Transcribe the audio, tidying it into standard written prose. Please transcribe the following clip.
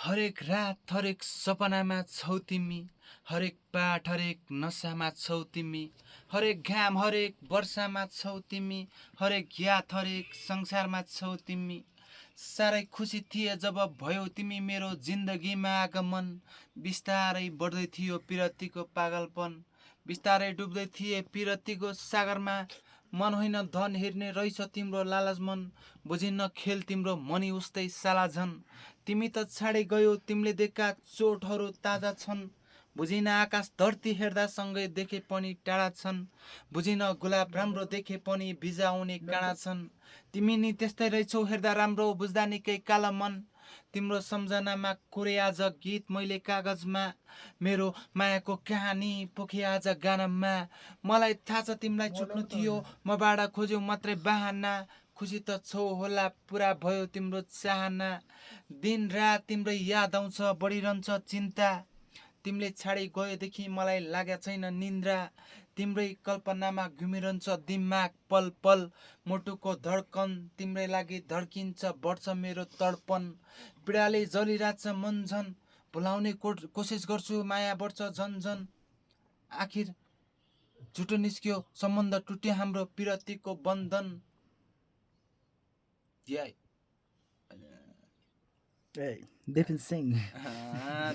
हरेक रात हरेक सपनामा छौ तिमी, हरेक पाठ हरेक नसामा छौ तिमी, हरेक घाम हरेक वर्षामा छौ तिमी, हरेक याद हरेक संसारमा छौ तिमी। साह्रै खुसी थिए जब भयो तिमी मेरो जिन्दगीमा आगमन, बिस्तारै बढ्दै थियो पिरतीको पागलपन, बिस्तारै डुब्दै थिए पिरतीको सागरमा। मन होइन धन हेर्ने रहेछ तिम्रो लालच मन, बुझिन्न खेल तिम्रो मनी उस्तै साला झन्। तिमी त छाडे गयो तिमीले देखा चोटहरू ताजा छन्, बुझिन आकाश धरती हेर्दा सँगै देखे पनि टाढा छन्, बुझिन गुलाब राम्रो देखे पनि बिजाउने काँडा छन्। तिमी नि त्यस्तै रहेछौ हेर्दा राम्रो बुझ्दा निकै कालो मन, तिम्रो सम्झनामा कोरे आज गीत मैले कागजमा, मेरो मायाको कहानी पोखे आज गानामा। मलाई थाहा छ तिमीलाई छुट्नु थियो मबाट खोज्यौ मात्रै बाहना, खुसी त छौ होला पुरा भयो तिम्रो चाहना। दिन रात तिम्रै याद आउँछ बढिरहन्छ चिन्ता, तिमीले छाडी गएदेखि मलाई लागेको छैन निन्द्रा। तिम्रै कल्पनामा घुमिरहन्छ दिमाग पल पल, मुटुको धड्कन तिम्रै लागि धड्किन्छ बढ्छ मेरो तडपन। पीडाले जलिरहेछ मन झन, भुलाउने कोसिस गर्छु माया बढ्छ झन झन। आखिर झुटो निस्क्यो सम्बन्ध टुट्यो हाम्रो पिरतीको बन्धन। Yeah. Hey, Devin Singh. Ah,